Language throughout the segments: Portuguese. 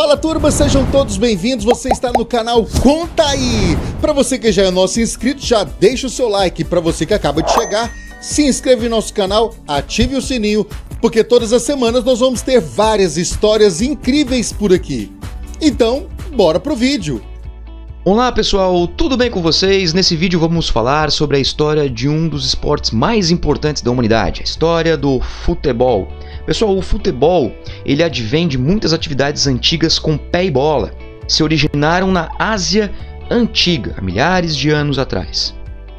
Fala turma, sejam todos bem-vindos, você está no canal Conta Aí! Para você que já é nosso inscrito, já deixa o seu like, para você que acaba de chegar, se inscreve no nosso canal, ative o sininho, porque todas as semanas nós vamos ter várias histórias incríveis por aqui. Então, bora pro vídeo! Olá pessoal, tudo bem com vocês? Nesse vídeo vamos falar sobre a história de um dos esportes mais importantes da humanidade, a história do futebol. Pessoal, o futebol, ele advém de muitas atividades antigas com pé e bola. Se originaram na Ásia Antiga, há milhares de anos atrás.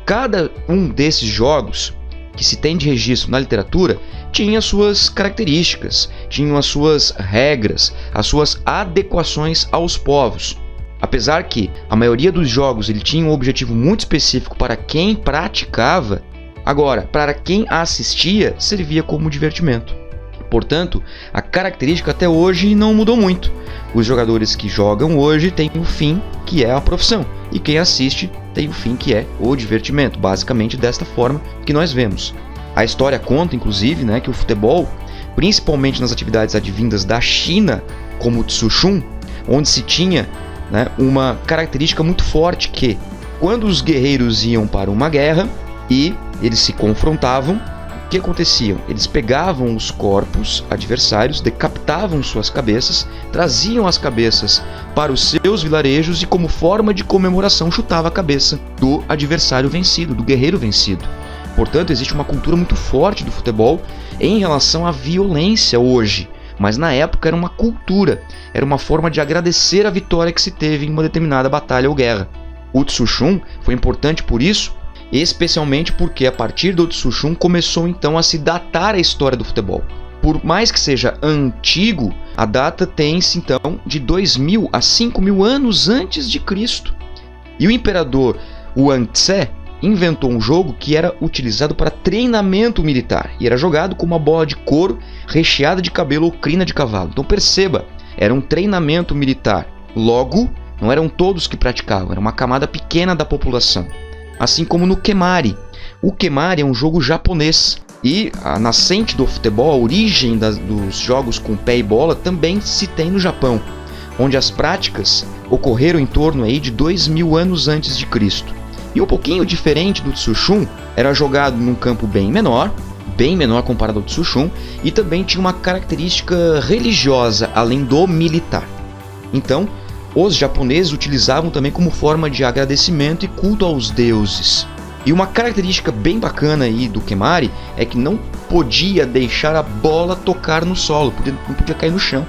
Cada um desses jogos que se tem de registro na literatura tinha suas características, tinham as suas regras, as suas adequações aos povos. Apesar que a maioria dos jogos ele tinha um objetivo muito específico para quem praticava, agora, para quem assistia, servia como divertimento. Portanto, a característica até hoje não mudou muito. Os jogadores que jogam hoje têm o fim, que é a profissão, e quem assiste tem o fim, que é o divertimento, basicamente desta forma que nós vemos. A história conta, inclusive, que o futebol, principalmente nas atividades advindas da China, como o Tsu-Shun, onde se tinha uma característica muito forte que, quando os guerreiros iam para uma guerra e eles se confrontavam, o que acontecia? Eles pegavam os corpos adversários, decapitavam suas cabeças, traziam as cabeças para os seus vilarejos e, como forma de comemoração, chutava a cabeça do adversário vencido, do guerreiro vencido. Portanto, existe uma cultura muito forte do futebol em relação à violência hoje. Mas na época era uma cultura, era uma forma de agradecer a vitória que se teve em uma determinada batalha ou guerra. O Tsu-Shun foi importante por isso, especialmente porque a partir do Tsu-Shun começou então a se datar a história do futebol. Por mais que seja antigo, a data tem-se então de 2000 a 5000 anos antes de Cristo. E o imperador Wangtse inventou um jogo que era utilizado para treinamento militar e era jogado com uma bola de couro recheada de cabelo ou crina de cavalo. Então perceba, era um treinamento militar. Logo, não eram todos que praticavam, era uma camada pequena da população. Assim como no Kemari. O Kemari é um jogo japonês e a nascente do futebol, a origem dos jogos com pé e bola também se tem no Japão, onde as práticas ocorreram em torno aí de 2000 anos antes de Cristo. E um pouquinho diferente do Tsu-Shun, era jogado num campo bem menor comparado ao Tsu-Shun, e também tinha uma característica religiosa, além do militar. Então, os japoneses utilizavam também como forma de agradecimento e culto aos deuses. E uma característica bem bacana aí do Kemari é que não podia deixar a bola tocar no solo, não podia cair no chão.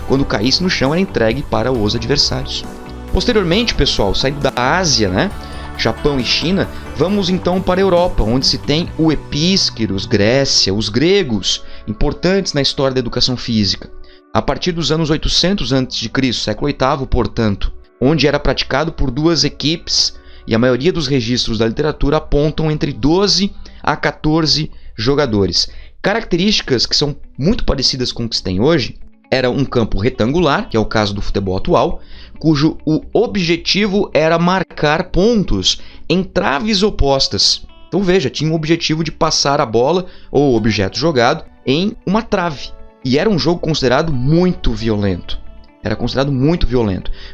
Quando caísse no chão, era entregue para os adversários. Posteriormente, pessoal, saindo da Ásia, Japão e China, vamos então para a Europa, onde se tem o Epísqueros, Grécia, os gregos, importantes na história da educação física. A partir dos anos 800 a.C., século VIII, portanto, onde era praticado por duas equipes, e a maioria dos registros da literatura apontam entre 12 a 14 jogadores. Características que são muito parecidas com o que se tem hoje. Era um campo retangular, que é o caso do futebol atual, cujo o objetivo era marcar pontos em traves opostas. Então veja, tinha o objetivo de passar a bola ou objeto jogado em uma trave. E era um jogo considerado muito violento.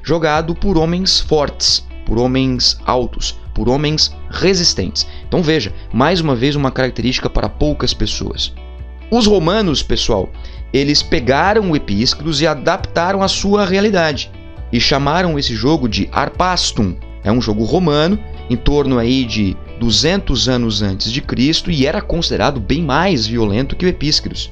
Jogado por homens fortes, por homens altos, por homens resistentes. Então veja, mais uma vez uma característica para poucas pessoas. Os romanos, pessoal, eles pegaram o Epísqueros e adaptaram à sua realidade e chamaram esse jogo de Arpastum. É um jogo romano, em torno aí de 200 anos antes de Cristo, e era considerado bem mais violento que o Epísqueros.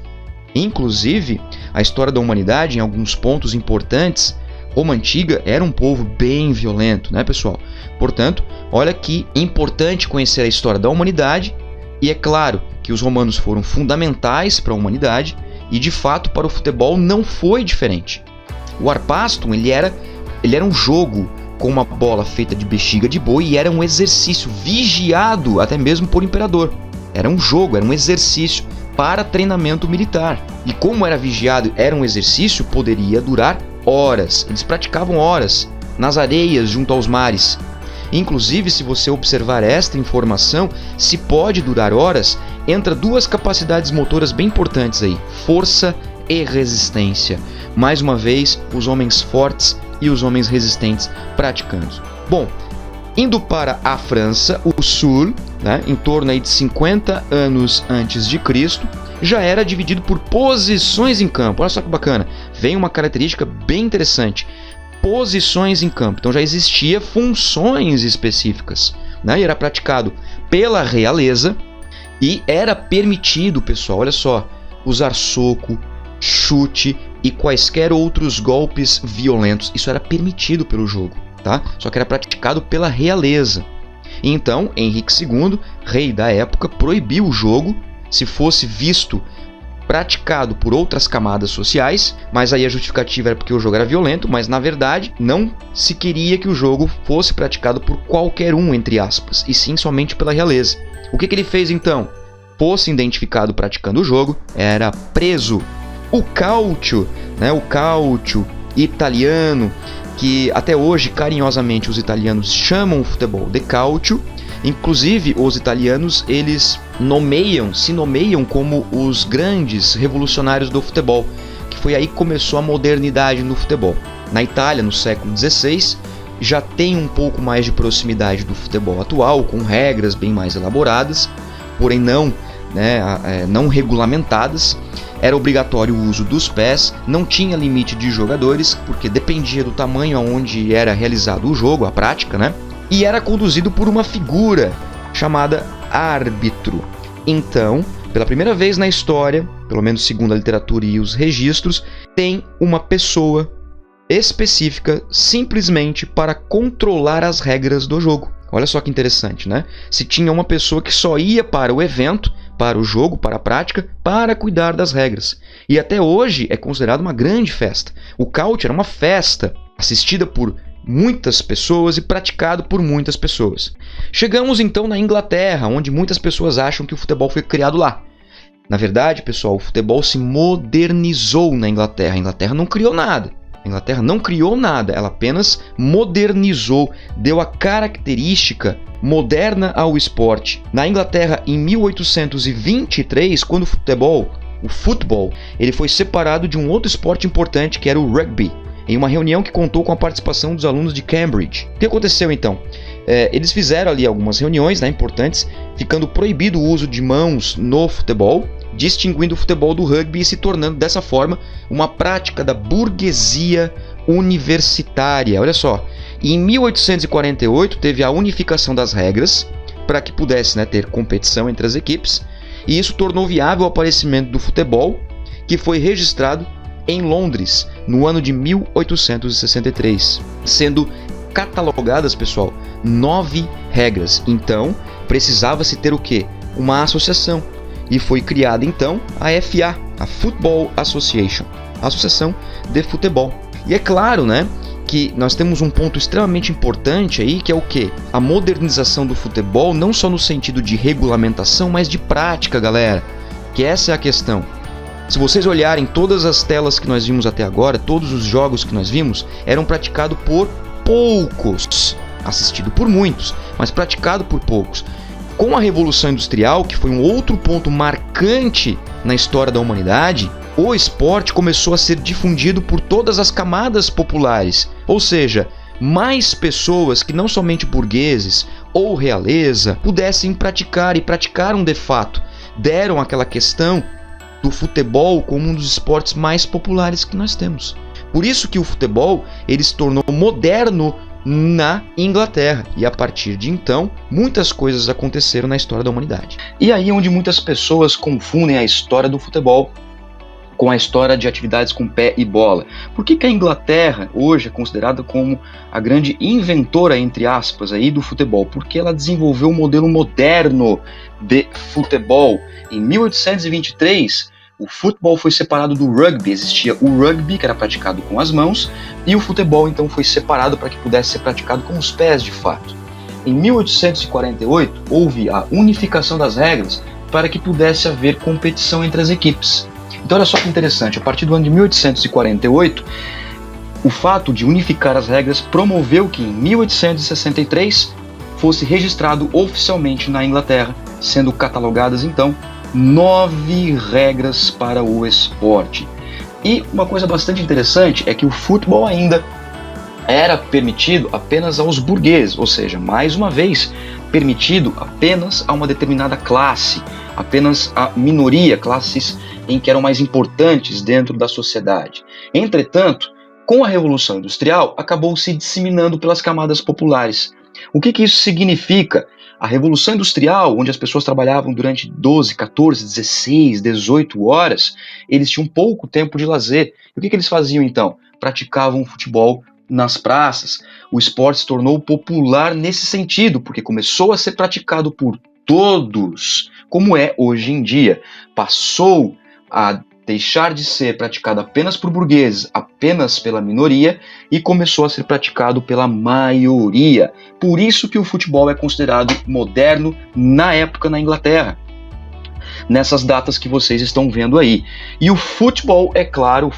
Inclusive, a história da humanidade, em alguns pontos importantes, Roma Antiga era um povo bem violento, pessoal? Portanto, olha que importante conhecer a história da humanidade, e é claro que os romanos foram fundamentais para a humanidade, e de fato para o futebol não foi diferente. O Arpastum ele era um jogo com uma bola feita de bexiga de boi e era um exercício vigiado até mesmo por imperador. Era um jogo, era um exercício para treinamento militar. E como era vigiado, era um exercício, poderia durar horas. Eles praticavam horas nas areias junto aos mares. Inclusive, se você observar esta informação, se pode durar horas, entra duas capacidades motoras bem importantes aí: força e resistência. Mais uma vez, os homens fortes e os homens resistentes praticando. Bom, indo para a França, o Sul, né, em torno aí de 50 anos antes de Cristo, já era dividido por posições em campo. Olha só que bacana, vem uma característica bem interessante. Posições em campo, então já existia funções específicas, né? E era praticado pela realeza e era permitido, pessoal, olha só, usar soco, chute e quaisquer outros golpes violentos. Isso era permitido pelo jogo, tá? Só que era praticado pela realeza. E então, Henrique II, rei da época, proibiu o jogo se fosse visto praticado por outras camadas sociais, mas aí a justificativa era porque o jogo era violento, mas na verdade não se queria que o jogo fosse praticado por qualquer um, entre aspas, e sim somente pela realeza. O que ele fez então? Fosse identificado praticando o jogo, era preso. O Calcio, né, o Calcio italiano, que até hoje carinhosamente os italianos chamam o futebol de Calcio. Inclusive, os italianos, eles se nomeiam como os grandes revolucionários do futebol, que foi aí que começou a modernidade no futebol. Na Itália, no século XVI, já tem um pouco mais de proximidade do futebol atual, com regras bem mais elaboradas, porém não regulamentadas. Era obrigatório o uso dos pés, não tinha limite de jogadores, porque dependia do tamanho aonde era realizado o jogo, a prática, né? E era conduzido por uma figura chamada árbitro. Então, pela primeira vez na história, pelo menos segundo a literatura e os registros, tem uma pessoa específica simplesmente para controlar as regras do jogo. Olha só que interessante, né? Se tinha uma pessoa que só ia para o evento, para o jogo, para a prática, para cuidar das regras. E até hoje é considerado uma grande festa. O Calcio era uma festa assistida por muitas pessoas e praticado por muitas pessoas. Chegamos então na Inglaterra, onde muitas pessoas acham que o futebol foi criado lá. Na verdade, pessoal, o futebol se modernizou na Inglaterra. A Inglaterra não criou nada. A Inglaterra não criou nada, ela apenas modernizou, deu a característica moderna ao esporte. Na Inglaterra, em 1823, quando o futebol, ele foi separado de um outro esporte importante que era o rugby, em uma reunião que contou com a participação dos alunos de Cambridge. O que aconteceu então? Eles fizeram ali algumas reuniões, né, importantes, ficando proibido o uso de mãos no futebol, distinguindo o futebol do rugby e se tornando dessa forma uma prática da burguesia universitária. Olha só, e em 1848 teve a unificação das regras para que pudesse, né, ter competição entre as equipes, e isso tornou viável o aparecimento do futebol, que foi registrado em Londres no ano de 1863, sendo catalogadas, pessoal, 9 regras. Então precisava-se ter o quê? Uma associação. E foi criada então a FA, a Football Association, a Associação de Futebol. E é claro, né, que nós temos um ponto extremamente importante aí, que é o quê? A modernização do futebol, não só no sentido de regulamentação, mas de prática, galera. Que essa é a questão. Se vocês olharem todas as telas que nós vimos até agora, todos os jogos que nós vimos, eram praticados por poucos, assistido por muitos, mas praticado por poucos. Com a Revolução Industrial, que foi um outro ponto marcante na história da humanidade, o esporte começou a ser difundido por todas as camadas populares, ou seja, mais pessoas que não somente burgueses ou realeza pudessem praticar, e praticaram de fato, deram aquela questão do futebol como um dos esportes mais populares que nós temos. Por isso que o futebol ele se tornou moderno na Inglaterra, e a partir de então muitas coisas aconteceram na história da humanidade. E aí é onde muitas pessoas confundem a história do futebol com a história de atividades com pé e bola. Por que a Inglaterra hoje é considerada como a grande inventora, entre aspas, aí, do futebol? Porque ela desenvolveu um modelo moderno de futebol. Em 1823, o futebol foi separado do rugby. Existia o rugby, que era praticado com as mãos, e o futebol então foi separado para que pudesse ser praticado com os pés de fato. Em 1848, houve a unificação das regras para que pudesse haver competição entre as equipes. Então olha só que interessante, a partir do ano de 1848, o fato de unificar as regras promoveu que em 1863 fosse registrado oficialmente na Inglaterra, sendo catalogadas então 9 regras para o esporte. E uma coisa bastante interessante é que o futebol ainda era permitido apenas aos burgueses, ou seja, mais uma vez, permitido apenas a uma determinada classe, apenas a minoria, classes em que eram mais importantes dentro da sociedade. Entretanto, com a Revolução Industrial, acabou se disseminando pelas camadas populares. O que isso significa? A Revolução Industrial, onde as pessoas trabalhavam durante 12, 14, 16, 18 horas, eles tinham pouco tempo de lazer. E o que eles faziam então? Praticavam futebol nas praças. O esporte se tornou popular nesse sentido, porque começou a ser praticado por todos, como é hoje em dia. Passou a deixar de ser praticado apenas por burgueses, apenas pela minoria, e começou a ser praticado pela maioria. Por isso que o futebol é considerado moderno na época na Inglaterra, nessas datas que vocês estão vendo aí. E o futebol, é claro,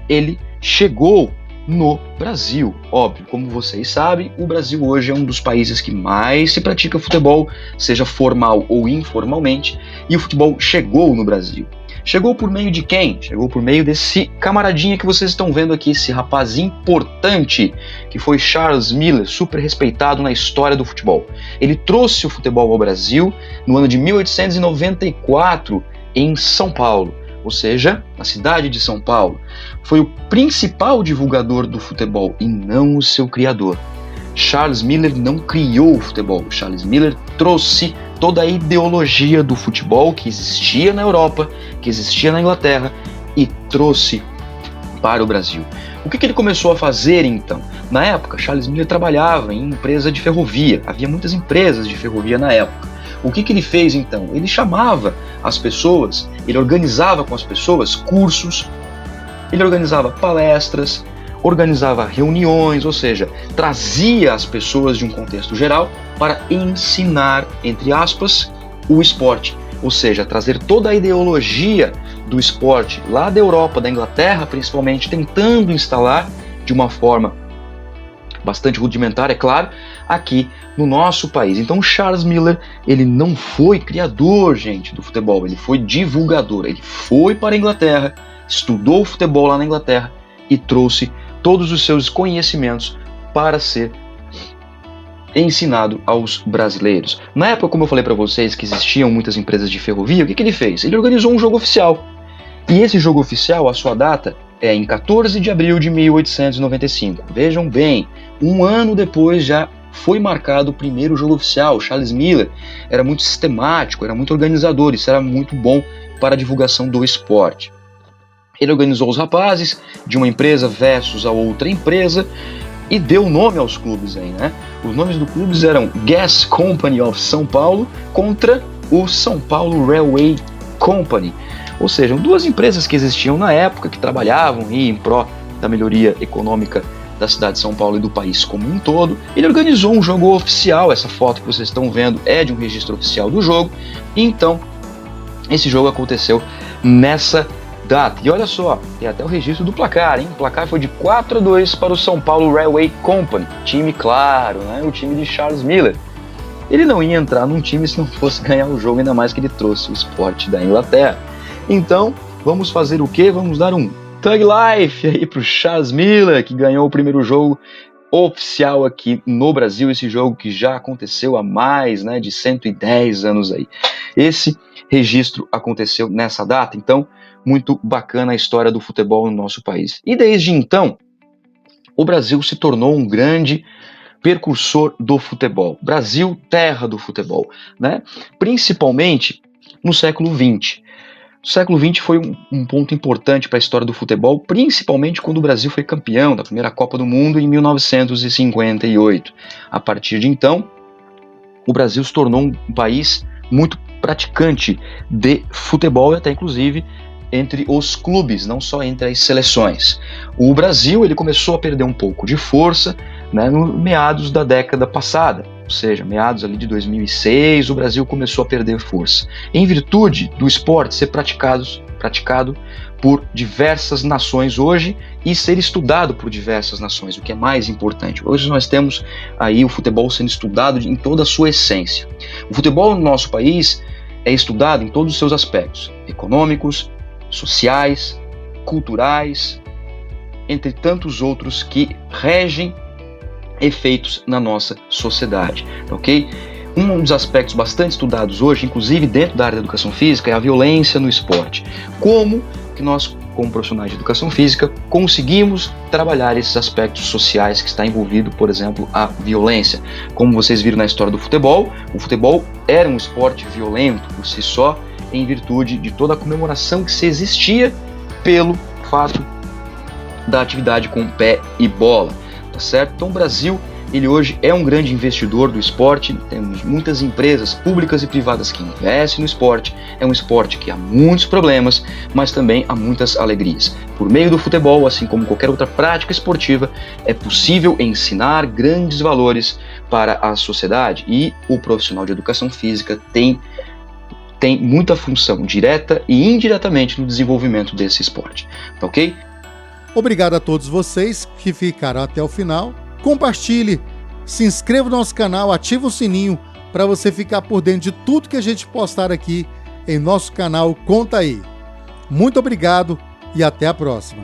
ele chegou no Brasil. Óbvio, como vocês sabem, o Brasil hoje é um dos países que mais se pratica futebol, seja formal ou informalmente, e o futebol chegou no Brasil. Chegou por meio de quem? Chegou por meio desse camaradinha que vocês estão vendo aqui, esse rapaz importante, que foi Charles Miller, super respeitado na história do futebol. Ele trouxe o futebol ao Brasil no ano de 1894, em São Paulo, ou seja, na cidade de São Paulo. Foi o principal divulgador do futebol e não o seu criador. Charles Miller não criou o futebol. Charles Miller trouxe toda a ideologia do futebol que existia na Europa, que existia na Inglaterra, e trouxe para o Brasil. O que ele começou a fazer então? Na época, Charles Miller trabalhava em empresa de ferrovia. Havia muitas empresas de ferrovia na época. O que ele fez então? Ele chamava as pessoas, ele organizava com as pessoas cursos, ele organizava palestras, organizava reuniões, ou seja, trazia as pessoas de um contexto geral para ensinar, entre aspas, o esporte. Ou seja, trazer toda a ideologia do esporte lá da Europa, da Inglaterra principalmente, tentando instalar de uma forma bastante rudimentar, é claro, aqui no nosso país. Então Charles Miller, ele não foi criador, gente, do futebol, ele foi divulgador. Ele foi para a Inglaterra, estudou o futebol lá na Inglaterra e trouxe todos os seus conhecimentos para ser ensinado aos brasileiros. Na época, como eu falei para vocês, que existiam muitas empresas de ferrovia, o que ele fez? Ele organizou um jogo oficial. E esse jogo oficial, a sua data é em 14 de abril de 1895. Vejam bem, um ano depois já foi marcado o primeiro jogo oficial. Charles Miller era muito sistemático, era muito organizador, isso era muito bom para a divulgação do esporte. Ele organizou os rapazes de uma empresa versus a outra empresa e deu nome aos clubes aí, né? Os nomes dos clubes eram Gas Company of São Paulo contra o São Paulo Railway Company. Ou seja, duas empresas que existiam na época, que trabalhavam em pró da melhoria econômica da cidade de São Paulo e do país como um todo. Ele organizou um jogo oficial, essa foto que vocês estão vendo é de um registro oficial do jogo, e então esse jogo aconteceu nessa data. E olha só, tem até o registro do placar, hein? O placar foi de 4-2 para o São Paulo Railway Company, time claro, né? O time de Charles Miller. Ele não ia entrar num time se não fosse ganhar o jogo, ainda mais que ele trouxe o esporte da Inglaterra. Então, vamos fazer o quê? Vamos dar um Thug Life aí pro Charles Miller, que ganhou o primeiro jogo oficial aqui no Brasil, esse jogo que já aconteceu há mais, né, de 110 anos aí. Esse registro aconteceu nessa data, então, muito bacana a história do futebol no nosso país. E desde então, o Brasil se tornou um grande precursor do futebol. Brasil, terra do futebol, né? Principalmente no século XX. O século XX foi um ponto importante para a história do futebol, principalmente quando o Brasil foi campeão da primeira Copa do Mundo em 1958. A partir de então, o Brasil se tornou um país muito praticante de futebol e até inclusive entre os clubes, não só entre as seleções. O Brasil ele começou a perder um pouco de força, né, no meados da década passada, ou seja, meados ali de 2006, o Brasil começou a perder força, em virtude do esporte ser praticado por diversas nações hoje e ser estudado por diversas nações, o que é mais importante. Hoje nós temos aí o futebol sendo estudado em toda a sua essência. O futebol no nosso país é estudado em todos os seus aspectos, econômicos, sociais, culturais, entre tantos outros que regem efeitos na nossa sociedade, ok? Um dos aspectos bastante estudados hoje, inclusive dentro da área da educação física, é a violência no esporte. Como que nós, como profissionais de educação física, conseguimos trabalhar esses aspectos sociais que está envolvido, por exemplo, a violência. Como vocês viram na história do futebol, o futebol era um esporte violento por si só, em virtude de toda a comemoração que se existia pelo fato da atividade com pé e bola, tá certo? Então o Brasil, ele hoje é um grande investidor do esporte, temos muitas empresas públicas e privadas que investem no esporte, é um esporte que há muitos problemas, mas também há muitas alegrias. Por meio do futebol, assim como qualquer outra prática esportiva, é possível ensinar grandes valores para a sociedade e o profissional de educação física tem muita função direta e indiretamente no desenvolvimento desse esporte, tá ok? Obrigado a todos vocês que ficaram até o final. Compartilhe, se inscreva no nosso canal, ative o sininho para você ficar por dentro de tudo que a gente postar aqui em nosso canal Conta Aí. Muito obrigado e até a próxima.